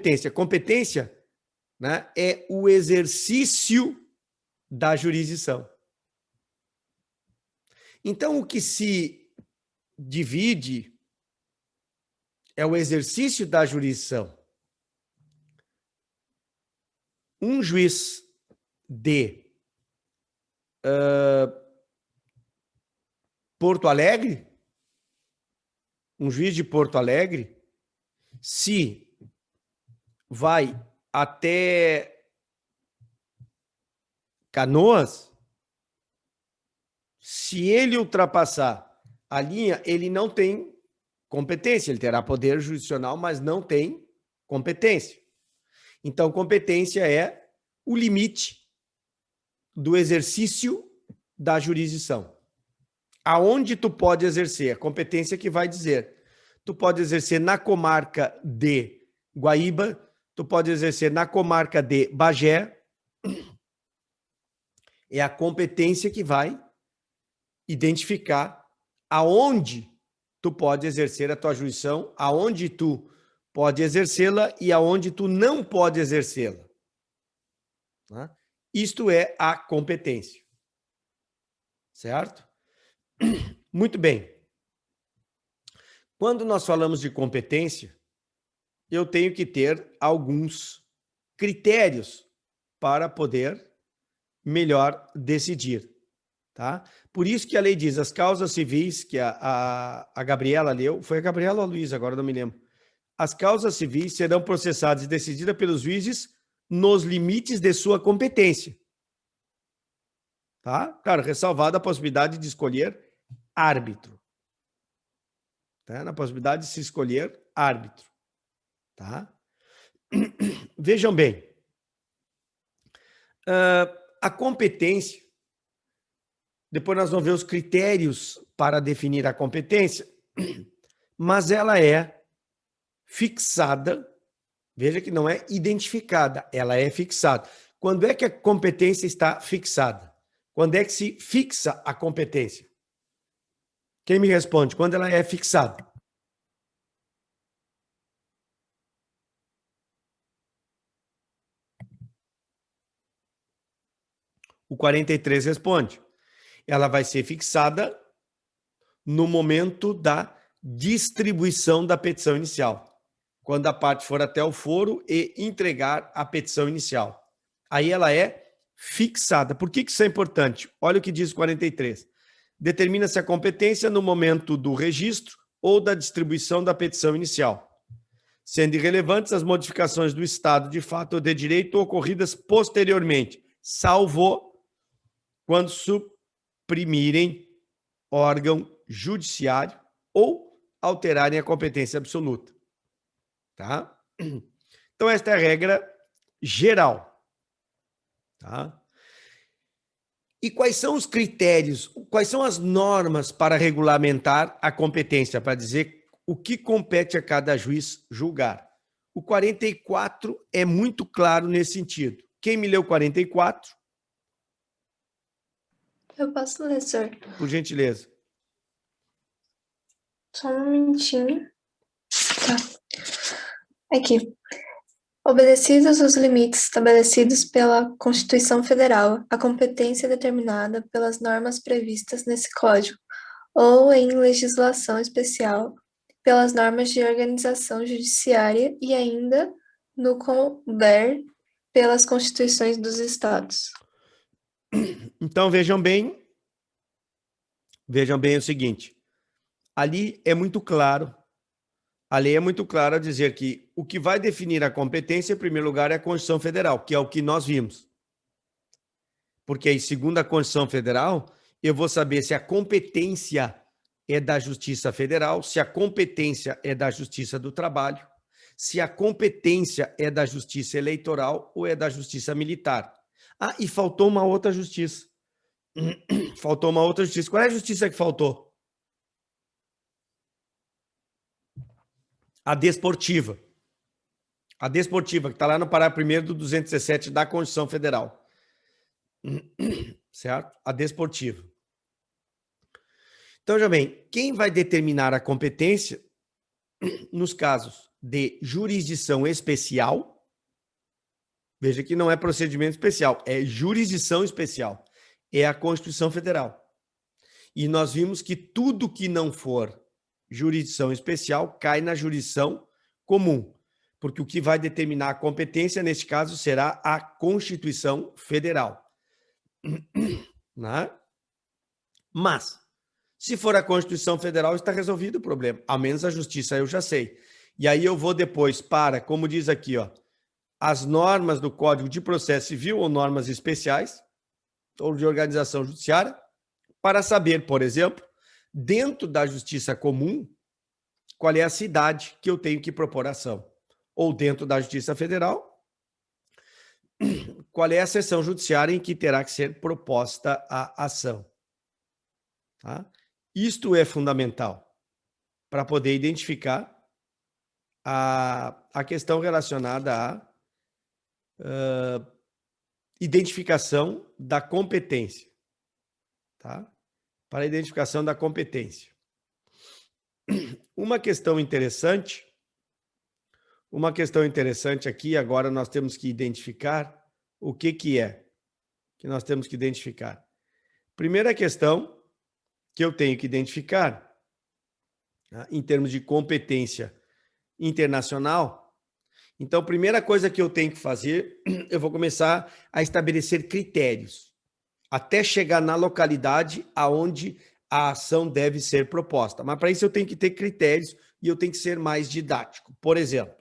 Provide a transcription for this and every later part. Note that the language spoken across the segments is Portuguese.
competência? Competência, né, é o exercício da jurisdição. Então, o que se divide é o exercício da jurisdição. Um juiz de Porto Alegre, um juiz de Porto Alegre, se vai até Canoas, se ele ultrapassar a linha, ele não tem competência, ele terá poder jurisdicional, mas não tem competência. Então, competência é o limite do exercício da jurisdição. Aonde tu pode exercer? A competência que vai dizer. Tu pode exercer na comarca de Guaíba, tu pode exercer na comarca de Bagé. É a competência que vai identificar aonde tu pode exercer a tua jurisdição, aonde tu pode exercê-la e aonde tu não pode exercê-la. Né? Isto é a competência. Certo? Muito bem. Quando nós falamos de competência, eu tenho que ter alguns critérios para poder melhor decidir. Tá? Por isso que a lei diz, as causas civis, que a Gabriela leu, foi a Gabriela ou a Luísa, agora não me lembro. As causas civis serão processadas e decididas pelos juízes nos limites de sua competência. Tá? Claro, ressalvada a possibilidade de escolher árbitro. Tá? Na possibilidade de se escolher árbitro. Tá? Vejam bem, a competência, depois nós vamos ver os critérios para definir a competência, mas ela é fixada, veja que não é identificada, ela é fixada. Quando é que a competência está fixada? Quando é que se fixa a competência? Quem me responde? Quando ela é fixada? O 43 responde. Ela vai ser fixada no momento da distribuição da petição inicial. Quando a parte for até o foro e entregar a petição inicial. Aí ela é fixada. Por que isso é importante? Olha o que diz o 43. Determina-se a competência no momento do registro ou da distribuição da petição inicial, sendo irrelevantes as modificações do estado de fato ou de direito ocorridas posteriormente, salvo quando suprimirem órgão judiciário ou alterarem a competência absoluta. Tá? Então, esta é a regra geral. Tá? E quais são os critérios, quais são as normas para regulamentar a competência, para dizer o que compete a cada juiz julgar? O 44 é muito claro nesse sentido. Quem me leu o 44? Eu posso ler, senhor. Por gentileza. Só um momentinho. Tá. Aqui. Obedecidos os limites estabelecidos pela Constituição Federal, a competência é determinada pelas normas previstas nesse Código, ou em legislação especial, pelas normas de organização judiciária e ainda, no couber, pelas constituições dos estados. Então, vejam bem o seguinte, ali é muito claro, a lei é muito clara a dizer que o que vai definir a competência, em primeiro lugar, é a Constituição Federal, que é o que nós vimos. Porque aí, segundo a Constituição Federal, eu vou saber se a competência é da Justiça Federal, se a competência é da Justiça do Trabalho, se a competência é da Justiça Eleitoral ou é da Justiça Militar. Ah, e faltou uma outra justiça. Faltou uma outra justiça. Qual é a justiça que faltou? A desportiva. A desportiva, que está lá no parágrafo 1º do 217 da Constituição Federal. Certo? A desportiva. Então, já bem, quem vai determinar a competência nos casos de jurisdição especial. Veja que não é procedimento especial, é jurisdição especial. É a Constituição Federal. E nós vimos que tudo que não for jurisdição especial cai na jurisdição comum, porque o que vai determinar a competência, neste caso, será a Constituição Federal. Né? Mas, se for a Constituição Federal, está resolvido o problema. Ao menos a justiça eu já sei. E aí eu vou depois para, como diz aqui, ó, as normas do Código de Processo Civil ou normas especiais ou de organização judiciária, para saber, por exemplo, dentro da justiça comum, qual é a cidade que eu tenho que propor ação. Ou dentro da Justiça Federal, qual é a seção judiciária em que terá que ser proposta a ação. Tá? Isto é fundamental para poder identificar a questão relacionada à identificação da competência. Tá? Para a identificação da competência. Uma questão interessante aqui, agora nós temos que identificar o que é que nós temos que identificar. Primeira questão que eu tenho que identificar, tá, em termos de competência internacional, então, primeira coisa que eu tenho que fazer, eu vou começar a estabelecer critérios, até chegar na localidade aonde a ação deve ser proposta. Mas para isso eu tenho que ter critérios e eu tenho que ser mais didático. Por exemplo,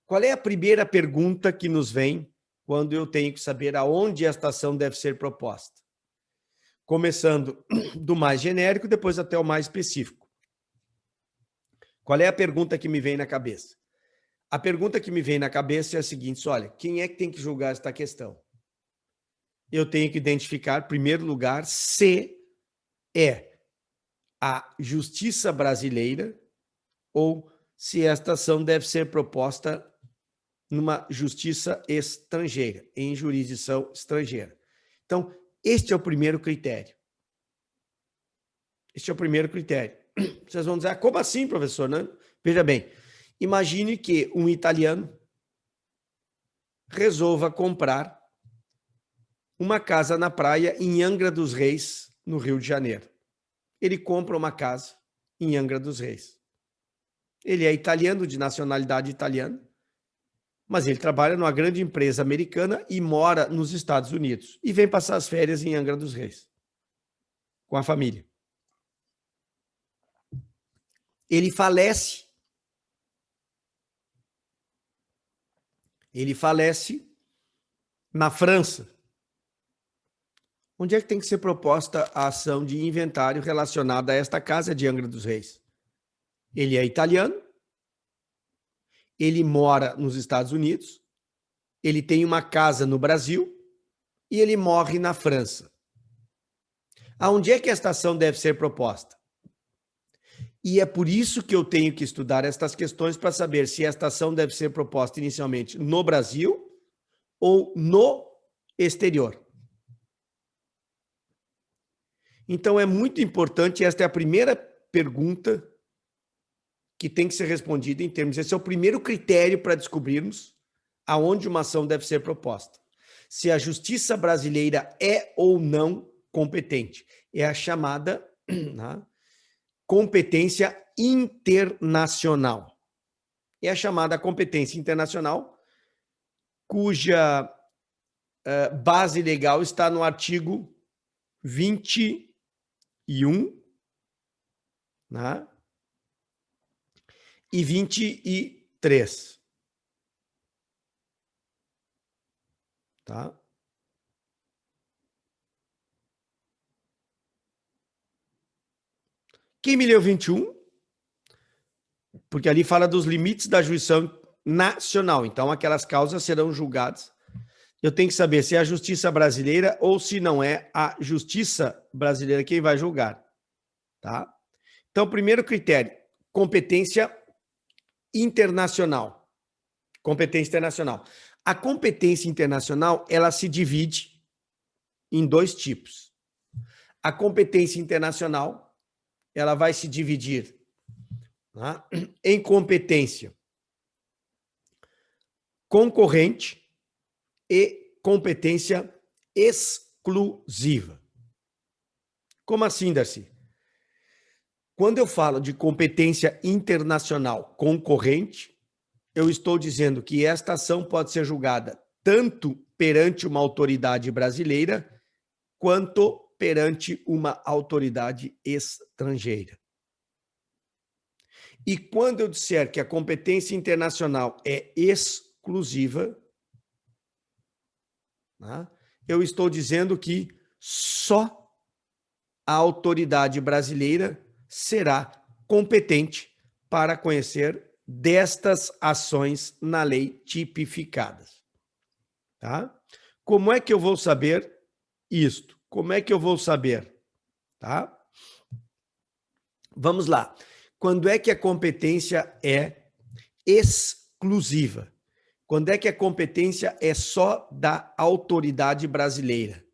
qual é a primeira pergunta que nos vem quando eu tenho que saber aonde esta ação deve ser proposta? Começando do mais genérico, depois até o mais específico. Qual é a pergunta que me vem na cabeça? A pergunta que me vem na cabeça é a seguinte: olha, quem é que tem que julgar esta questão? Eu tenho que identificar, em primeiro lugar, se é a justiça brasileira ou se esta ação deve ser proposta numa justiça estrangeira, em jurisdição estrangeira. Então, este é o primeiro critério. Este é o primeiro critério. Vocês vão dizer, como assim, professor? Não? Veja bem, imagine que um italiano resolva comprar uma casa na praia em Angra dos Reis, no Rio de Janeiro. Ele compra uma casa em Angra dos Reis. Ele é italiano, de nacionalidade italiana, mas ele trabalha numa grande empresa americana e mora nos Estados Unidos. E vem passar as férias em Angra dos Reis, com a família. Ele falece. Ele falece na França. Onde é que tem que ser proposta a ação de inventário relacionada a esta casa de Angra dos Reis? Ele é italiano, ele mora nos Estados Unidos, ele tem uma casa no Brasil e ele morre na França. Aonde é que esta ação deve ser proposta? E é por isso que eu tenho que estudar estas questões para saber se esta ação deve ser proposta inicialmente no Brasil ou no exterior. Então, é muito importante, esta é a primeira pergunta que tem que ser respondida em termos... Esse é o primeiro critério para descobrirmos aonde uma ação deve ser proposta. Se a justiça brasileira é ou não competente. É a chamada competência internacional. É a chamada competência internacional, cuja base legal está no artigo 21, né? E 23. Tá? Quem me leu 21? Porque ali fala dos limites da jurisdição nacional. Então, aquelas causas serão julgadas. Eu tenho que saber se é a justiça brasileira ou se não é a justiça brasileira quem vai julgar. Tá? Então, primeiro critério, competência internacional. Competência internacional. A competência internacional, ela se divide em dois tipos. A competência internacional, ela vai se dividir, tá, em competência concorrente e competência exclusiva. Como assim, Darcy? Quando eu falo de competência internacional concorrente, eu estou dizendo que esta ação pode ser julgada tanto perante uma autoridade brasileira quanto perante uma autoridade estrangeira. E quando eu disser que a competência internacional é exclusiva, né, eu estou dizendo que só a autoridade brasileira será competente para conhecer destas ações na lei tipificadas. Tá? Como é que eu vou saber isto? Como é que eu vou saber? Tá? Vamos lá. Quando é que a competência é exclusiva? Quando é que a competência é só da autoridade brasileira?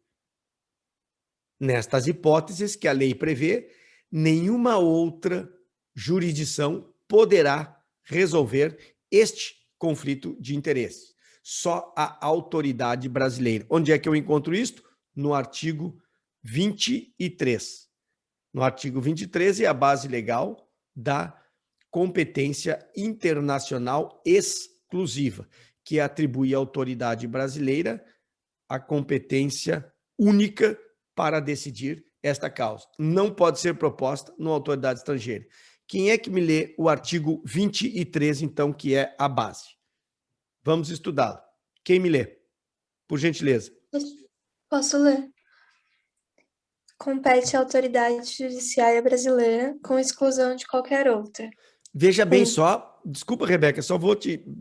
Nestas hipóteses que a lei prevê, nenhuma outra jurisdição poderá resolver este conflito de interesse. Só a autoridade brasileira. Onde é que eu encontro isto? No artigo 23. No artigo 23 é a base legal da competência internacional exclusiva, que atribui à autoridade brasileira a competência única para decidir esta causa. Não pode ser proposta numa autoridade estrangeira. Quem é que me lê o artigo 23, então, que é a base? Vamos estudá-lo. Quem me lê? Por gentileza. Posso ler? Compete à autoridade judiciária brasileira, com exclusão de qualquer outra. Veja bem só, desculpa, Rebeca, só vou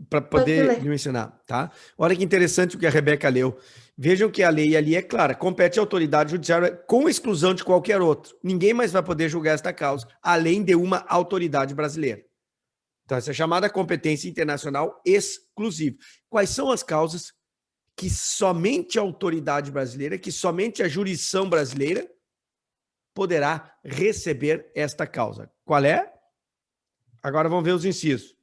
para poder me ensinar, tá? Olha que interessante o que a Rebeca leu. Vejam que a lei ali é clara, compete à autoridade judiciária com exclusão de qualquer outro. Ninguém mais vai poder julgar esta causa, além de uma autoridade brasileira. Então, essa é chamada competência internacional exclusiva. Quais são as causas que somente a autoridade brasileira, que somente a jurisdição brasileira poderá receber esta causa? Qual é? Agora vamos ver os incisos.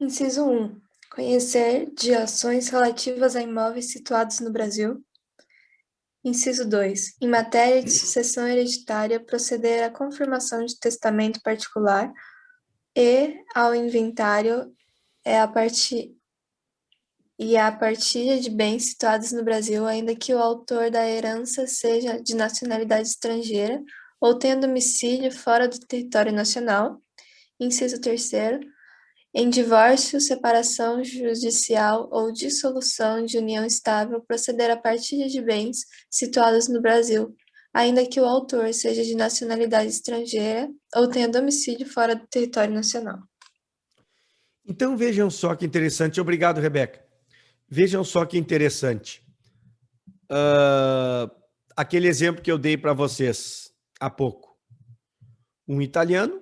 Inciso 1. Conhecer de ações relativas a imóveis situados no Brasil. Inciso 2. Em matéria de sucessão hereditária, proceder à confirmação de testamento particular e ao inventário a partilha de bens situados no Brasil, ainda que o autor da herança seja de nacionalidade estrangeira ou tenha domicílio fora do território nacional. Inciso 3. Em divórcio, separação judicial ou dissolução de união estável, proceder à partilha de bens situados no Brasil, ainda que o autor seja de nacionalidade estrangeira ou tenha domicílio fora do território nacional. Então vejam só que interessante. Obrigado, Rebeca. Vejam só que interessante. Aquele exemplo que eu dei para vocês há pouco. Um italiano,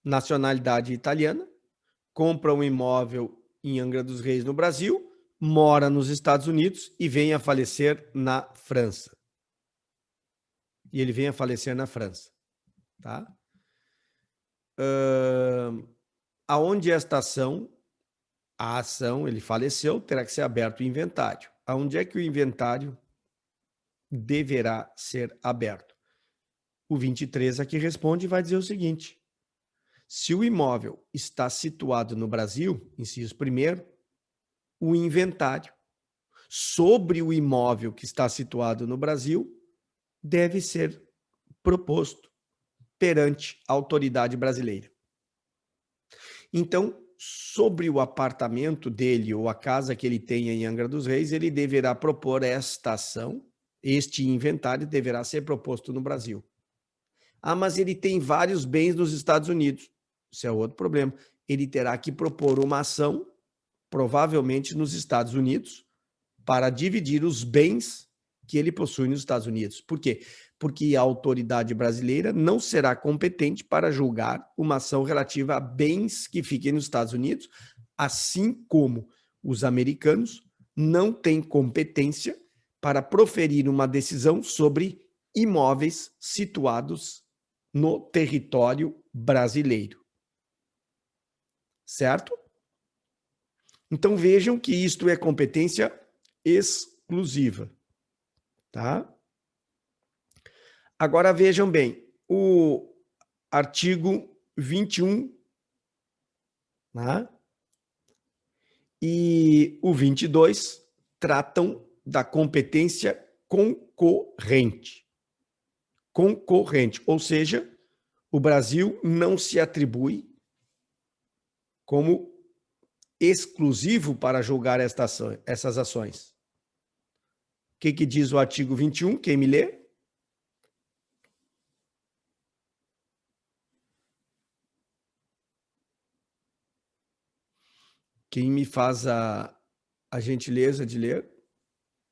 nacionalidade italiana, compra um imóvel em Angra dos Reis, no Brasil, mora nos Estados Unidos e vem a falecer na França. E ele vem a falecer na França. Tá? Aonde esta ação, a ação, ele faleceu, terá que ser aberto o inventário. Aonde é que o inventário deverá ser aberto? O 23 aqui responde e vai dizer o seguinte: se o imóvel está situado no Brasil, inciso 1º, o inventário sobre o imóvel que está situado no Brasil deve ser proposto perante a autoridade brasileira. Então, sobre o apartamento dele ou a casa que ele tenha em Angra dos Reis, ele deverá propor esta ação, este inventário deverá ser proposto no Brasil. Ah, mas ele tem vários bens nos Estados Unidos. Isso é outro problema. Ele terá que propor uma ação, provavelmente nos Estados Unidos, para dividir os bens que ele possui nos Estados Unidos. Por quê? Porque a autoridade brasileira não será competente para julgar uma ação relativa a bens que fiquem nos Estados Unidos, assim como os americanos não têm competência para proferir uma decisão sobre imóveis situados no território brasileiro. Certo? Então, vejam que isto é competência exclusiva, tá? Agora, vejam bem, o artigo 21, né? E o 22 tratam da competência concorrente. Concorrente, ou seja, o Brasil não se atribui como exclusivo para julgar essas ações. O que diz o artigo 21? Quem me lê? Quem me faz a gentileza de ler?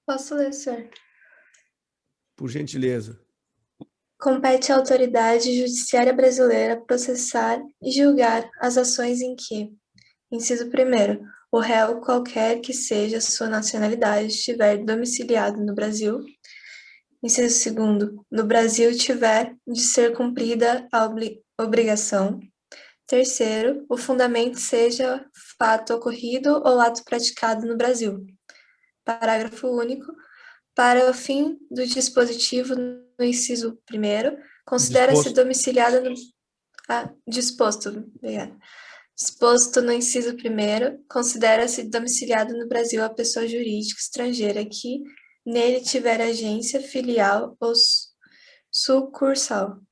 Posso ler, senhor? Por gentileza. Compete à autoridade judiciária brasileira processar e julgar as ações em que, inciso 1º, o réu, qualquer que seja sua nacionalidade, estiver domiciliado no Brasil. Inciso 2º, no Brasil tiver de ser cumprida a obrigação. 3º, o fundamento seja fato ocorrido ou ato praticado no Brasil. Parágrafo único. Para o fim do dispositivo no inciso 1º, considera-se domiciliada no... disposto, obrigada. Disposto no inciso 1º, considera-se domiciliado no Brasil a pessoa jurídica estrangeira que nele tiver agência, filial ou sucursal.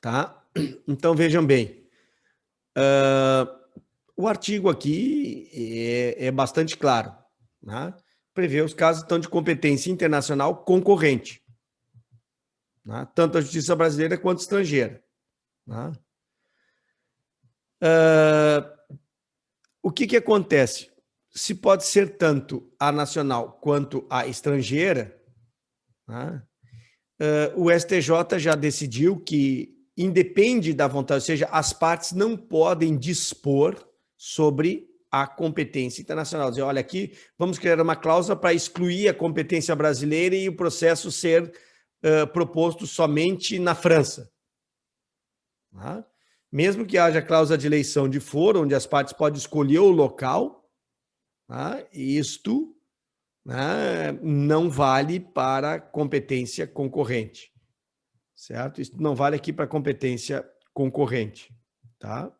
Tá? Então, vejam bem. O artigo aqui é bastante claro, né? Prevê os casos então, de competência internacional concorrente, né? Tanto a justiça brasileira quanto estrangeira, né? O que acontece? Se pode ser tanto a nacional quanto a estrangeira, né? O STJ já decidiu que independe da vontade, ou seja, as partes não podem dispor sobre a competência internacional. Dizer, olha, aqui vamos criar uma cláusula para excluir a competência brasileira e o processo ser proposto somente na França. Tá? Mesmo que haja cláusula de eleição de foro, onde as partes podem escolher o local, tá? Isto, né, não vale para competência concorrente. Certo? Isso não vale aqui para competência concorrente, tá?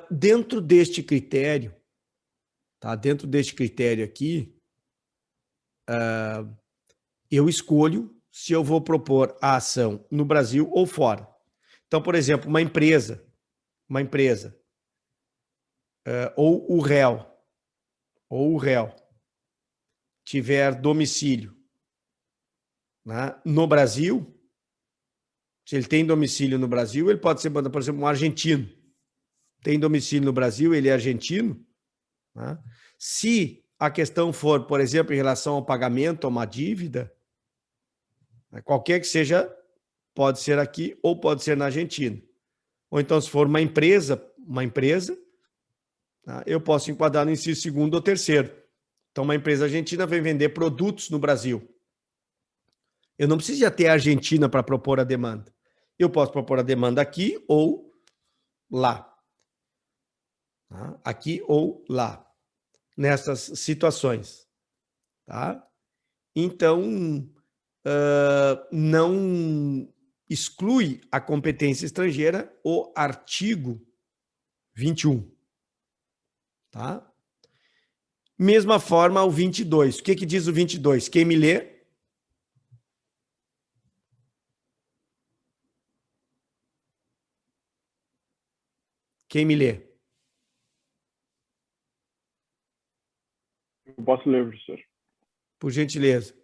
Dentro deste critério, tá? Dentro deste critério aqui, eu escolho se eu vou propor a ação no Brasil ou fora. Então, por exemplo, uma empresa, ou o réu, tiver domicílio, né, no Brasil, se ele tem domicílio no Brasil, ele pode ser, por exemplo, um argentino. Tem domicílio no Brasil, ele é argentino. Né? Se a questão for, por exemplo, em relação ao pagamento a uma dívida, né, qualquer que seja, pode ser aqui ou pode ser na Argentina. Ou então, se for uma empresa, tá, eu posso enquadrar no inciso 2º ou 3º. Então, uma empresa argentina vem vender produtos no Brasil. Eu não preciso já ter a Argentina para propor a demanda. Eu posso propor a demanda aqui ou lá. Tá? Aqui ou lá. Nessas situações. Tá? Então, não exclui a competência estrangeira o artigo 21. Tá? Mesma forma, o 22. O que diz o 22? Quem me lê? Quem me lê? Eu posso ler, professor. Por gentileza.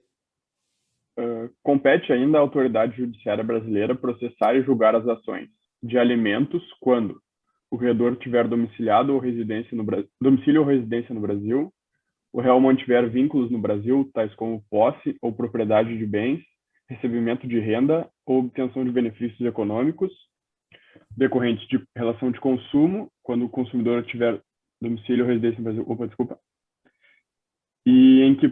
Compete ainda à autoridade judiciária brasileira processar e julgar as ações de alimentos quando o credor tiver domicílio ou residência no Brasil, o réu mantiver vínculos no Brasil, tais como posse ou propriedade de bens, recebimento de renda ou obtenção de benefícios econômicos decorrentes de relação de consumo, quando o consumidor tiver domicílio ou residência no Brasil, e em que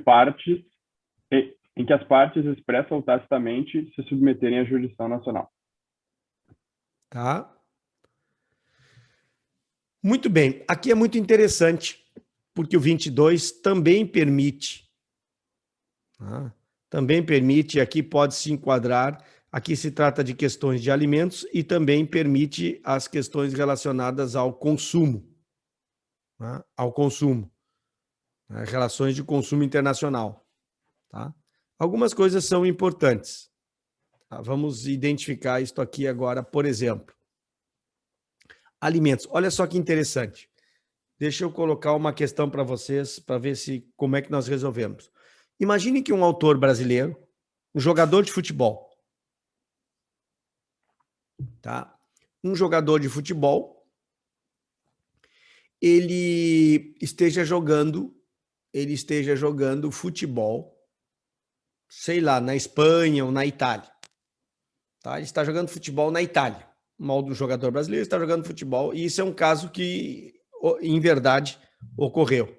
as partes expressam tacitamente se submeterem à jurisdição nacional. Tá? Muito bem. Aqui é muito interessante, porque o 22 também permite, tá? Também permite, aqui pode se enquadrar, aqui se trata de questões de alimentos e também permite as questões relacionadas ao consumo, tá? Ao consumo, né? Relações de consumo internacional, tá? Algumas coisas são importantes, tá? Vamos identificar isto aqui agora, por exemplo. Alimentos. Olha só que interessante. Deixa eu colocar uma questão para vocês, para ver se como é que nós resolvemos. Imagine que um autor brasileiro, um jogador de futebol, tá? Um jogador de futebol, ele esteja jogando futebol, sei lá, na Espanha ou na Itália, tá? Ele está jogando futebol na Itália. Mal do jogador brasileiro está jogando futebol e isso é um caso que, em verdade, ocorreu.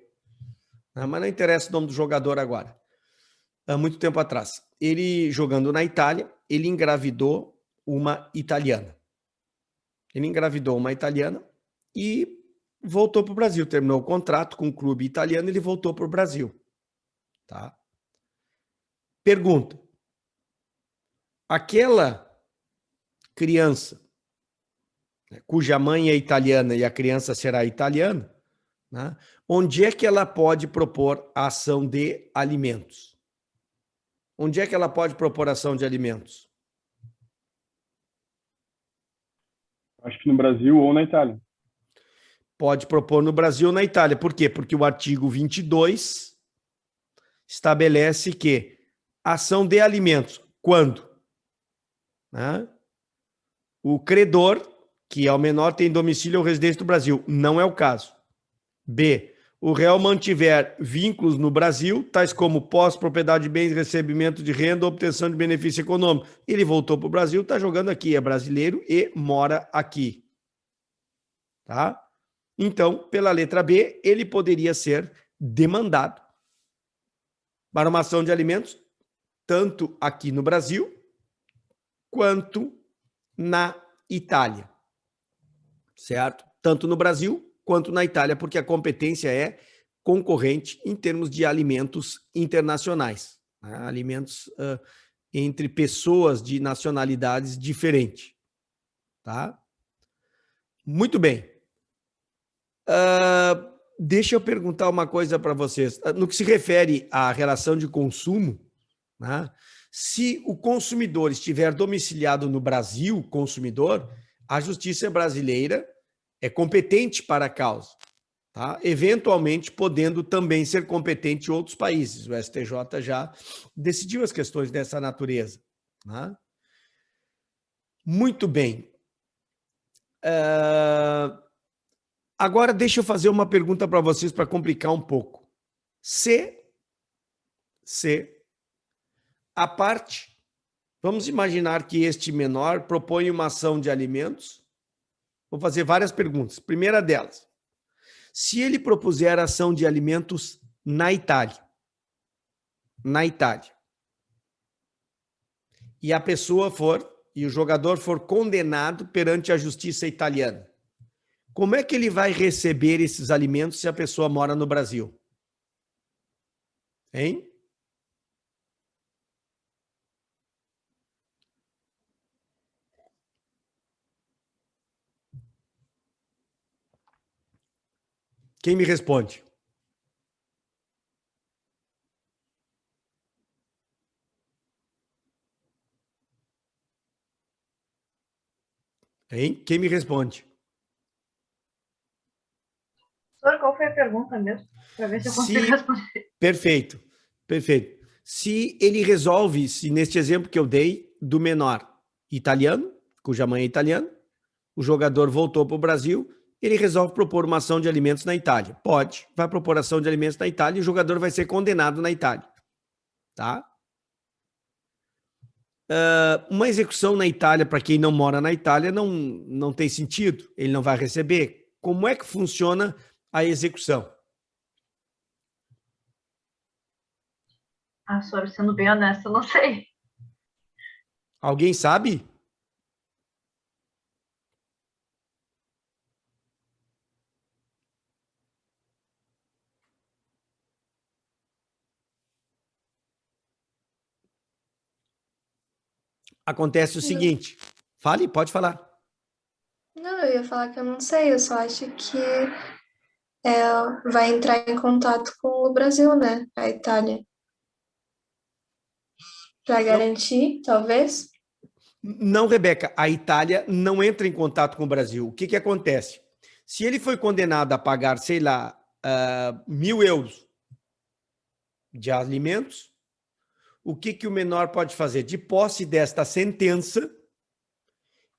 Mas não interessa o nome do jogador agora. Há muito tempo atrás. Ele, jogando na Itália, ele engravidou uma italiana. Ele engravidou uma italiana e voltou para o Brasil. Terminou o contrato com o clube italiano e ele voltou para o Brasil. Tá? Pergunta. Aquela criança, né, cuja mãe é italiana e a criança será italiana, né, onde é que ela pode propor a ação de alimentos? Onde é que ela pode propor ação de alimentos? Acho que no Brasil ou na Itália. Pode propor no Brasil ou na Itália. Por quê? Porque o artigo 22 estabelece que ação de alimentos, quando? Né? O credor, que é o menor, tem domicílio ou residência no Brasil. Não é o caso. B. O réu mantiver vínculos no Brasil, tais como posse, propriedade de bens, recebimento de renda, obtenção de benefício econômico. Ele voltou para o Brasil, está jogando aqui, é brasileiro e mora aqui. Tá? Então, pela letra B, ele poderia ser demandado para uma ação de alimentos, tanto aqui no Brasil, quanto na Itália. Certo? Tanto no Brasil, quanto na Itália, porque a competência é concorrente em termos de alimentos internacionais, né? Alimentos entre pessoas de nacionalidades diferentes. Tá? Muito bem. Deixa eu perguntar uma coisa para vocês. No que se refere à relação de consumo, né, se o consumidor estiver domiciliado no Brasil, consumidor, a justiça brasileira é competente para a causa, tá? Eventualmente podendo também ser competente em outros países. O STJ já decidiu as questões dessa natureza. Né? Muito bem. Agora, deixa eu fazer uma pergunta para vocês para complicar um pouco. Se a parte, vamos imaginar que este menor propõe uma ação de alimentos. Vou fazer várias perguntas. Primeira delas, se ele propuser ação de alimentos na Itália, e a pessoa e o jogador for condenado perante a justiça italiana, como é que ele vai receber esses alimentos se a pessoa mora no Brasil? Hein? Quem me responde? Hein? Quem me responde? Qual foi a pergunta mesmo? Para ver se eu consigo responder. Perfeito. Se ele resolve, se neste exemplo que eu dei, do menor italiano, cuja mãe é italiana, o jogador voltou para o Brasil, ele resolve propor uma ação de alimentos na Itália. Pode, vai propor ação de alimentos na Itália e o jogador vai ser condenado na Itália. Tá? Uma execução na Itália, para quem não mora na Itália, não tem sentido. Ele não vai receber. Como é que funciona a execução? Sobre sendo bem honesta, eu não sei. Alguém sabe? acontece o seguinte. Fale, pode falar. Não, eu ia falar que eu não sei, eu só acho que vai entrar em contato com o Brasil, né? A Itália. Para garantir, talvez. Não, Rebeca, a Itália não entra em contato com o Brasil. O que que acontece? Se ele foi condenado a pagar, sei lá, 1.000 euros de alimentos, o que que o menor pode fazer? De posse desta sentença,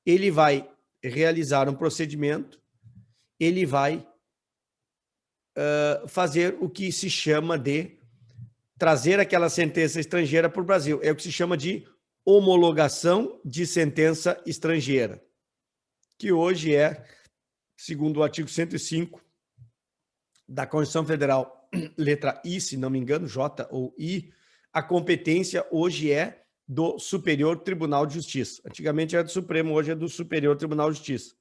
ele vai realizar um procedimento, ele vai fazer o que se chama de trazer aquela sentença estrangeira para o Brasil. É o que se chama de homologação de sentença estrangeira, que hoje é, segundo o artigo 105 da Constituição Federal, letra I, se não me engano, J ou I, a competência hoje é do Superior Tribunal de Justiça. Antigamente era do Supremo, hoje é do Superior Tribunal de Justiça.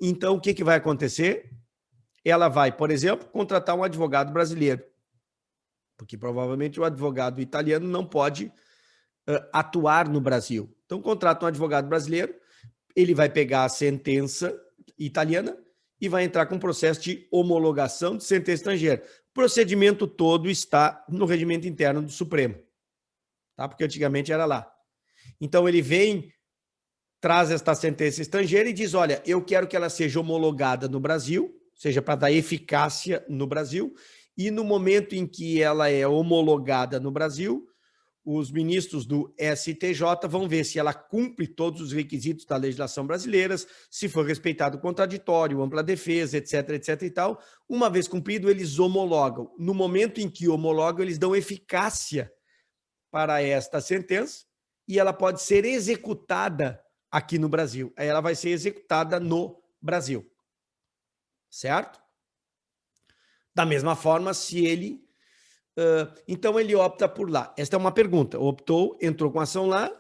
Então, o que que vai acontecer? Ela vai, por exemplo, contratar um advogado brasileiro, porque provavelmente o advogado italiano não pode atuar no Brasil. Então, contrata um advogado brasileiro, ele vai pegar a sentença italiana e vai entrar com um processo de homologação de sentença estrangeira. O procedimento todo está no regimento interno do Supremo, tá? Porque antigamente era lá. Então, ele vem, traz esta sentença estrangeira e diz, olha, eu quero que ela seja homologada no Brasil, seja para dar eficácia no Brasil, e no momento em que ela é homologada no Brasil, os ministros do STJ vão ver se ela cumpre todos os requisitos da legislação brasileira, se for respeitado o contraditório, ampla defesa, etc, etc e tal. Uma vez cumprido, eles homologam. No momento em que homologam, eles dão eficácia para esta sentença e ela pode ser executada aqui no Brasil. Aí ela vai ser executada no Brasil. Certo? Da mesma forma, se ele... então ele opta por lá. Esta é uma pergunta. Optou, entrou com ação lá,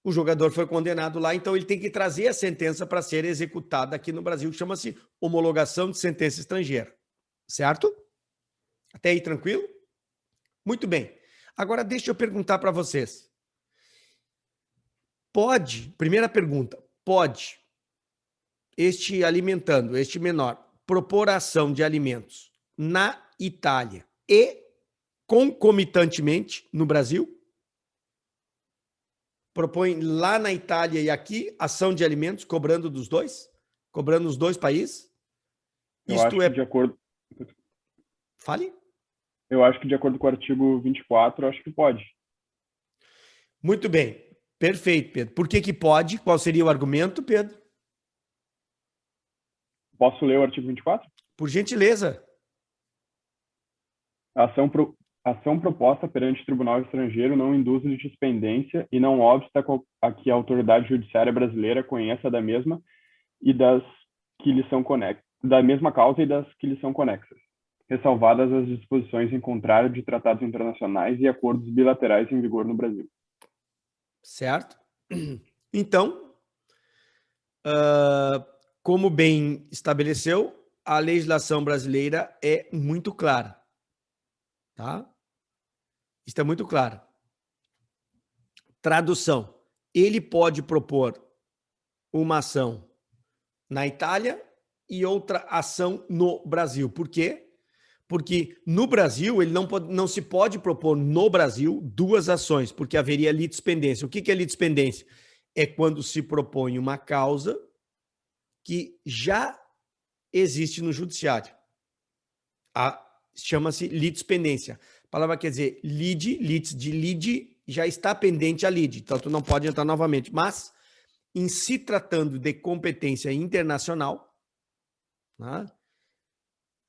o jogador foi condenado lá, então ele tem que trazer a sentença para ser executada aqui no Brasil, que chama-se homologação de sentença estrangeira. Certo? Até aí tranquilo? Muito bem. Agora deixa eu perguntar para vocês. Pode, primeira pergunta, pode este alimentando, este menor, propor ação de alimentos na Itália e concomitantemente no Brasil? Propõe lá na Itália e aqui ação de alimentos, cobrando dos dois? Cobrando os dois países? Eu acho que de acordo... Fale. Eu acho que de acordo com o artigo 24, acho que pode. Muito bem. Perfeito, Pedro. Por que que pode? Qual seria o argumento, Pedro? Posso ler o artigo 24? Por gentileza. A ação proposta perante tribunal estrangeiro não induz litispendência e não obsta a que a autoridade judiciária brasileira conheça da mesma e das que lhe são conexas, da mesma causa e das que lhe são conexas, ressalvadas as disposições em contrário de tratados internacionais e acordos bilaterais em vigor no Brasil. Certo? Então, como bem estabeleceu, a legislação brasileira é muito clara. Tá? Isso é muito claro. Tradução. Ele pode propor uma ação na Itália e outra ação no Brasil. Por quê? Porque no Brasil, ele não se pode propor no Brasil duas ações, porque haveria litispendência. O que é litispendência? É quando se propõe uma causa que já existe no judiciário. Chama-se litispendência. A palavra quer dizer litis de lide, já está pendente a lide, então tu não pode entrar novamente. Mas, em se tratando de competência internacional, né,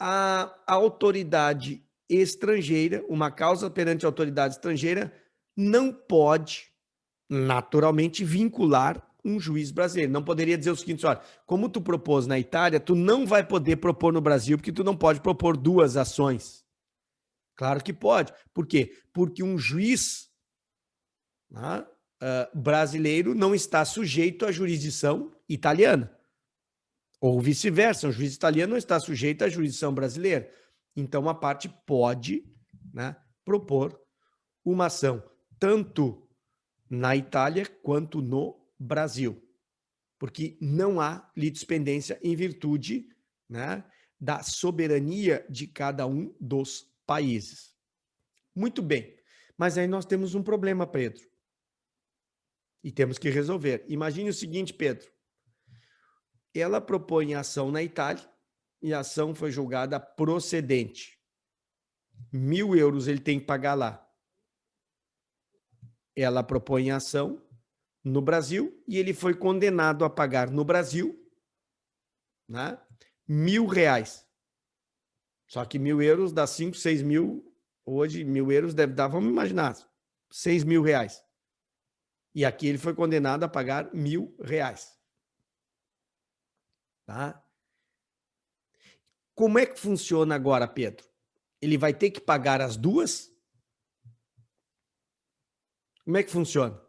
a autoridade estrangeira, uma causa perante a autoridade estrangeira, não pode, naturalmente, vincular um juiz brasileiro. Não poderia dizer o seguinte, olha, como tu propôs na Itália, tu não vai poder propor no Brasil, porque tu não pode propor duas ações. Claro que pode. Por quê? Porque um juiz, né, brasileiro não está sujeito à jurisdição italiana. Ou vice-versa, um juiz italiano não está sujeito à jurisdição brasileira. Então, a parte pode, né, propor uma ação tanto na Itália quanto no Brasil, porque não há litispendência em virtude, né, da soberania de cada um dos países. Muito bem, mas aí nós temos um problema, Pedro, e temos que resolver. Imagine o seguinte, Pedro, ela propõe ação na Itália e a ação foi julgada procedente. 1.000 euros ele tem que pagar lá. Ela propõe ação no Brasil e ele foi condenado a pagar no Brasil, né, R$ 1.000. Só que 1.000 euros dá 5, 6 mil. Hoje, 1.000 euros deve dar, vamos imaginar, R$ 6.000. E aqui ele foi condenado a pagar R$ 1.000. Tá? Como é que funciona agora, Pedro? Ele vai ter que pagar as duas? Como é que funciona?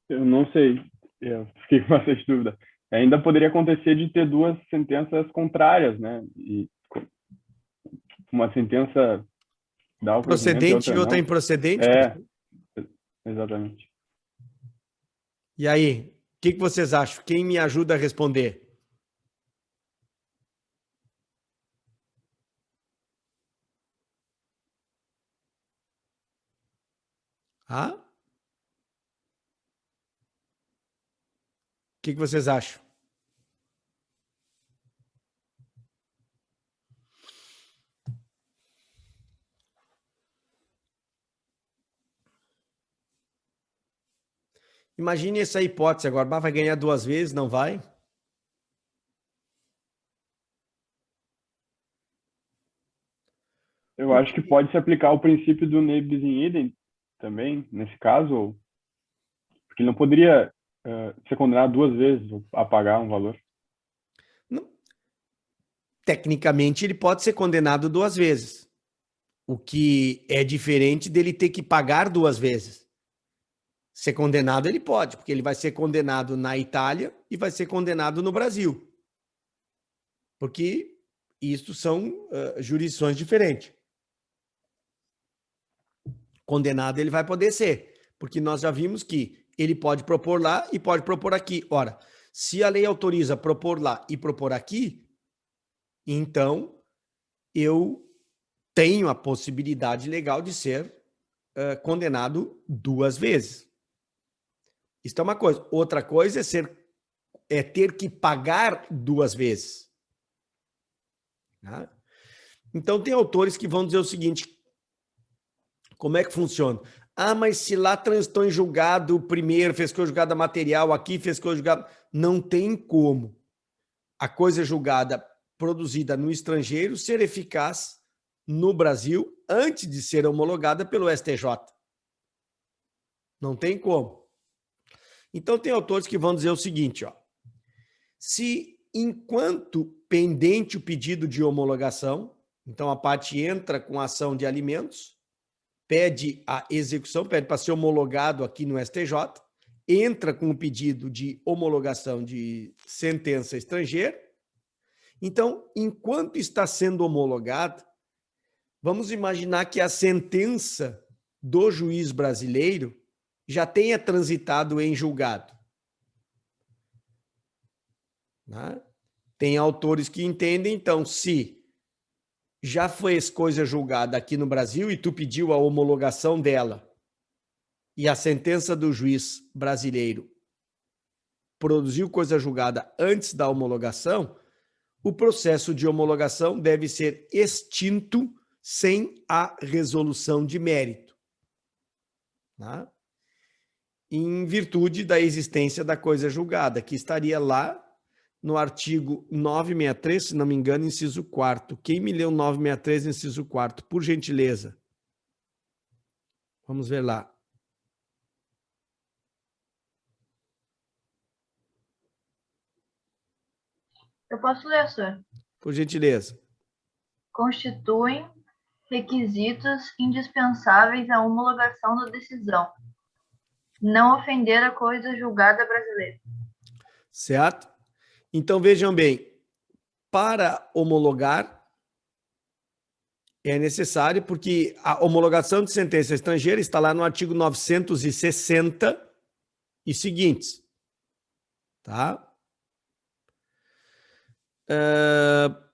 Eu não sei, eu fiquei com bastante dúvida. Ainda poderia acontecer de ter duas sentenças contrárias, né? E uma sentença dá o conhecimento Procedente e outra não. improcedente, Pedro? Exatamente. E aí, o que vocês acham? Quem me ajuda a responder? Ah? O que vocês acham? Imagine essa hipótese agora. Vai ganhar 2 vezes, não vai? Eu acho que pode se aplicar o princípio do ne bis in idem também, nesse caso, porque ele não poderia ser condenado 2 vezes a pagar um valor. Não. Tecnicamente, ele pode ser condenado 2 vezes. O que é diferente dele ter que pagar 2 vezes. Ser condenado ele pode, porque ele vai ser condenado na Itália e vai ser condenado no Brasil. Porque isso são jurisdições diferentes. Condenado ele vai poder ser, porque nós já vimos que ele pode propor lá e pode propor aqui. Ora, se a lei autoriza propor lá e propor aqui, então eu tenho a possibilidade legal de ser condenado 2 vezes. Isso é uma coisa. Outra coisa é ter que pagar 2 vezes. Tá? Então, tem autores que vão dizer o seguinte: como é que funciona? Ah, mas se lá transitou em julgado primeiro, fez coisa julgada material, aqui fez coisa julgada. Não tem como a coisa julgada produzida no estrangeiro ser eficaz no Brasil antes de ser homologada pelo STJ. Não tem como. Então, tem autores que vão dizer o seguinte, ó. Se enquanto pendente o pedido de homologação, então a parte entra com a ação de alimentos, pede a execução, pede para ser homologado aqui no STJ, entra com o pedido de homologação de sentença estrangeira. Então, enquanto está sendo homologado, vamos imaginar que a sentença do juiz brasileiro já tenha transitado em julgado. Né? Tem autores que entendem, então, se já foi coisa julgada aqui no Brasil e tu pediu a homologação dela e a sentença do juiz brasileiro produziu coisa julgada antes da homologação, o processo de homologação deve ser extinto sem a resolução de mérito. Tá? Em virtude da existência da coisa julgada, que estaria lá no artigo 963, se não me engano, inciso 4º. Quem me leu 963, inciso 4º, por gentileza? Vamos ver lá. Eu posso ler, senhor. Por gentileza. Constituem requisitos indispensáveis à homologação da decisão. Não ofender a coisa julgada brasileira. Certo? Então, vejam bem, para homologar, É necessário porque a homologação de sentença estrangeira está lá no artigo 960 e seguintes. Tá?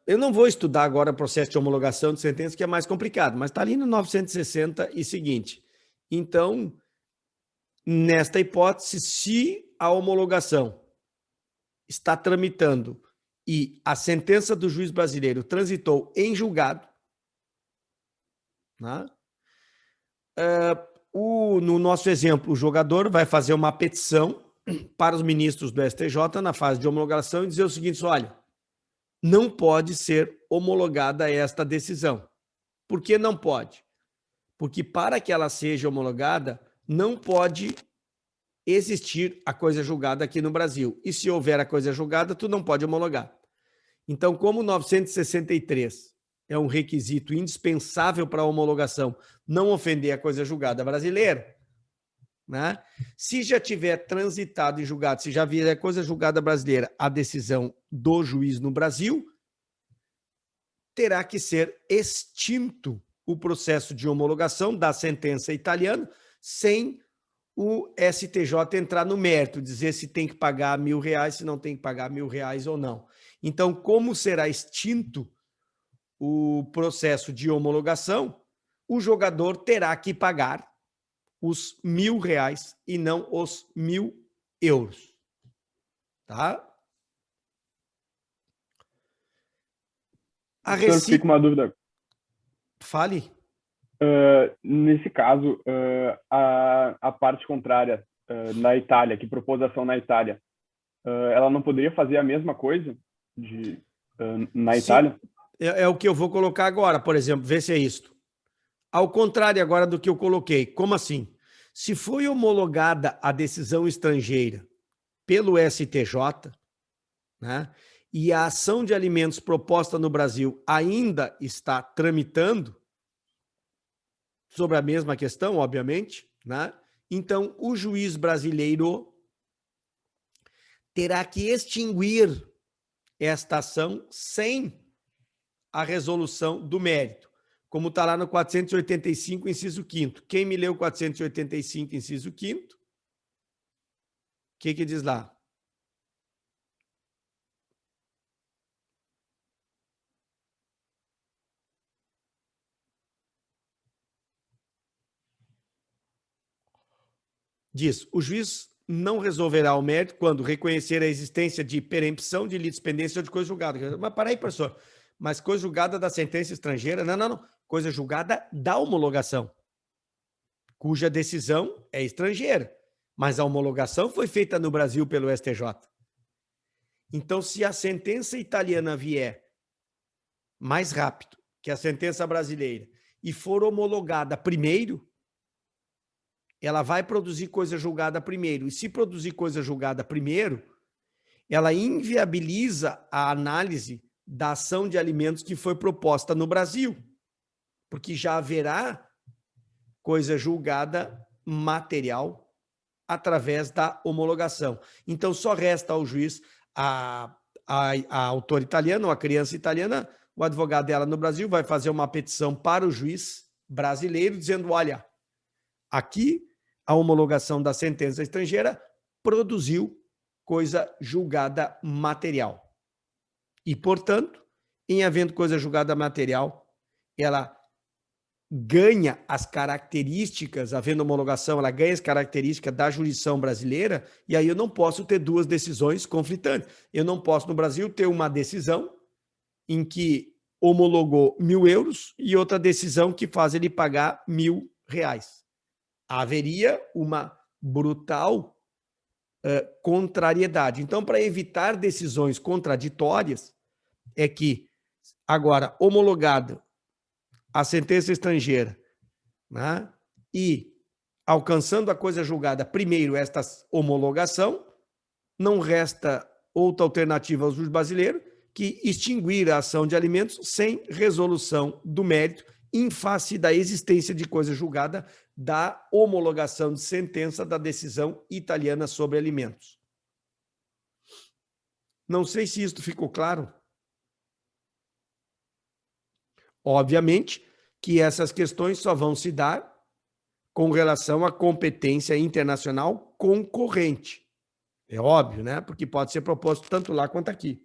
Eu não vou estudar agora o processo de homologação de sentença, que é mais complicado, mas está ali no 960 e seguinte. Então, nesta hipótese, se a homologação está tramitando e a sentença do juiz brasileiro transitou em julgado, né? No nosso exemplo, o jogador vai fazer uma petição para os ministros do STJ na fase de homologação e dizer o seguinte: olha, não pode ser homologada esta decisão. Por que não pode? Porque para que ela seja homologada, não pode existir a coisa julgada aqui no Brasil. E se houver a coisa julgada, tu não pode homologar. Então, como 963 é um requisito indispensável para a homologação, não ofender a coisa julgada brasileira, né? Se já tiver transitado e julgado, se já vier a coisa julgada brasileira, a decisão do juiz no Brasil, terá que ser extinto o processo de homologação da sentença italiana, sem o STJ entrar no mérito, dizer se tem que pagar R$1.000, se não tem que pagar R$1.000 ou não. Então, como será extinto o processo de homologação, o jogador terá que pagar os R$1.000 e não os €1.000. Tá? Professor, fica uma dúvida. Fale. Nesse caso, a parte contrária na Itália, que propôs a ação na Itália, ela não poderia fazer a mesma coisa na Sim. Itália? É o que eu vou colocar agora, por exemplo, vê se é isto. Ao contrário agora do que eu coloquei. Como assim? Se foi homologada a decisão estrangeira pelo STJ, né, e a ação de alimentos proposta no Brasil ainda está tramitando sobre a mesma questão, obviamente, né, então o juiz brasileiro terá que extinguir esta ação sem a resolução do mérito, como está lá no 485, inciso 5º. Quem me leu 485, inciso 5º? O que diz lá? Diz, o juiz não resolverá o mérito quando reconhecer a existência de perempção de litispendência ou de coisa julgada. Mas para aí, professor, mas coisa julgada da sentença estrangeira? Não. Coisa julgada da homologação, cuja decisão é estrangeira, mas a homologação foi feita no Brasil pelo STJ. Então, se a sentença italiana vier mais rápido que a sentença brasileira e for homologada primeiro, ela vai produzir coisa julgada primeiro. E se produzir coisa julgada primeiro, ela inviabiliza a análise da ação de alimentos que foi proposta no Brasil, porque já haverá coisa julgada material através da homologação. Então, só resta ao juiz, a autora italiana ou a criança italiana, o advogado dela no Brasil vai fazer uma petição para o juiz brasileiro dizendo, olha, aqui a homologação da sentença estrangeira produziu coisa julgada material. E, portanto, em havendo coisa julgada material, ela ganha as características, havendo homologação, ela ganha as características da jurisdição brasileira, e aí eu não posso ter duas decisões conflitantes. Eu não posso, no Brasil, ter uma decisão em que homologou €1.000 e outra decisão que faz ele pagar R$1.000. Haveria uma brutal contrariedade. Então, para evitar decisões contraditórias, é que, agora, homologada a sentença estrangeira, né, e alcançando a coisa julgada primeiro esta homologação, não resta outra alternativa ao juiz brasileiro que extinguir a ação de alimentos sem resolução do mérito em face da existência de coisa julgada da homologação de sentença da decisão italiana sobre alimentos. Não sei se isto ficou claro. Obviamente, que essas questões só vão se dar com relação à competência internacional concorrente. É óbvio, né? Porque pode ser proposto tanto lá quanto aqui.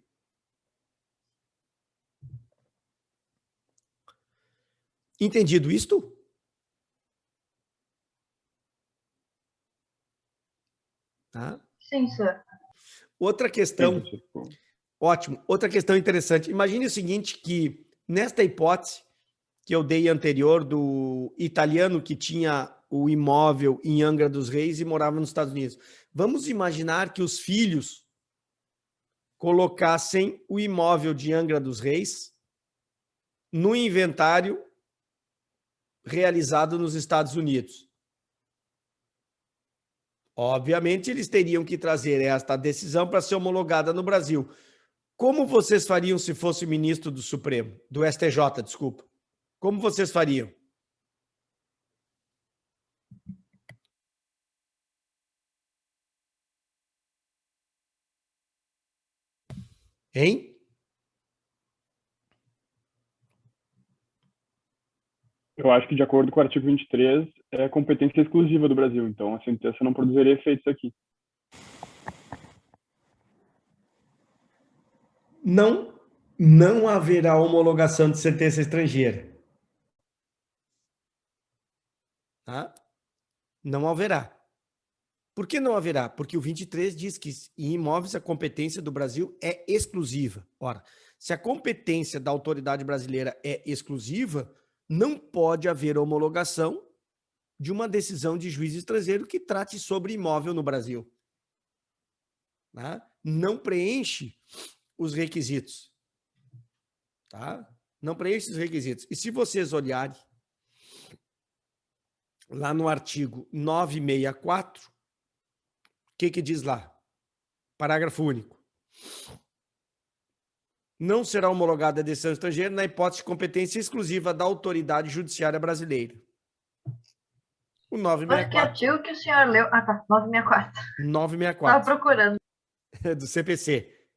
Entendido isto? Tá? Sim, senhor. Outra questão, ótimo, outra questão interessante. Imagine o seguinte, que nesta hipótese que eu dei anterior do italiano que tinha o imóvel em Angra dos Reis e morava nos Estados Unidos. Vamos imaginar que os filhos colocassem o imóvel de Angra dos Reis no inventário realizado nos Estados Unidos. Obviamente, eles teriam que trazer esta decisão para ser homologada no Brasil. Como vocês fariam se fosse ministro do Supremo, do STJ, desculpa? Como vocês fariam? Hein? Eu acho que, de acordo com o artigo 23, é competência exclusiva do Brasil. Então, a sentença não produziria efeitos aqui. Não haverá homologação de sentença estrangeira. Tá? Não haverá. Por que não haverá? Porque o 23 diz que em imóveis a competência do Brasil é exclusiva. Ora, se a competência da autoridade brasileira é exclusiva, não pode haver homologação de uma decisão de juiz estrangeiro que trate sobre imóvel no Brasil. Tá? Não preenche os requisitos. Tá? Não preenche os requisitos. E se vocês olharem lá no artigo 964, o que diz lá? Parágrafo único. Não será homologada a decisão estrangeira na hipótese de competência exclusiva da autoridade judiciária brasileira. O Olha que 964. artigo que o senhor leu. Ah, tá. 964. 964. Estava procurando. Do CPC.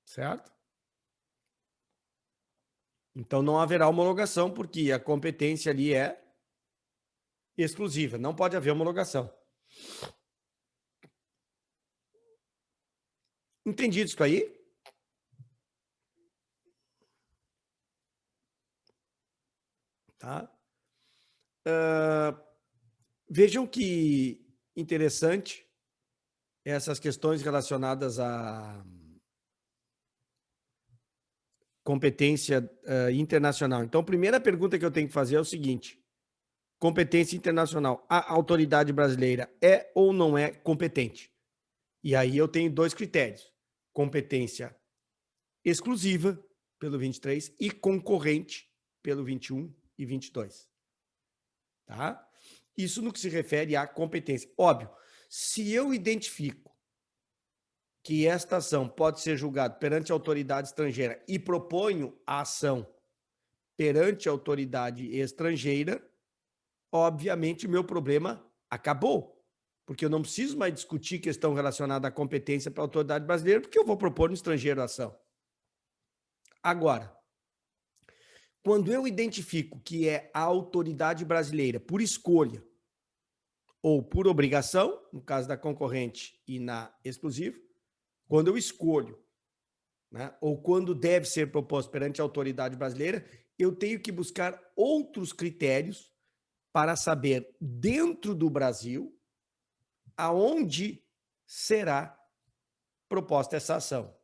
Certo? Então não haverá homologação, porque a competência ali é exclusiva. Não pode haver homologação. Entendido isso aí? Tá? Vejam que interessante essas questões relacionadas à competência internacional. Então, a primeira pergunta que eu tenho que fazer é o seguinte: competência internacional, a autoridade brasileira é ou não é competente? E aí eu tenho dois critérios: competência exclusiva, pelo 23, e concorrente, pelo 21 e 22. Tá? Isso no que se refere à competência. Óbvio, se eu identifico que esta ação pode ser julgada perante a autoridade estrangeira e proponho a ação perante a autoridade estrangeira, obviamente o meu problema acabou, porque eu não preciso mais discutir questão relacionada à competência para a autoridade brasileira, porque eu vou propor no estrangeiro a ação. Agora, quando eu identifico que é a autoridade brasileira, por escolha ou por obrigação, no caso da concorrente e na exclusiva, quando eu escolho, né, ou quando deve ser proposto perante a autoridade brasileira, eu tenho que buscar outros critérios para saber, dentro do Brasil, aonde será proposta essa ação.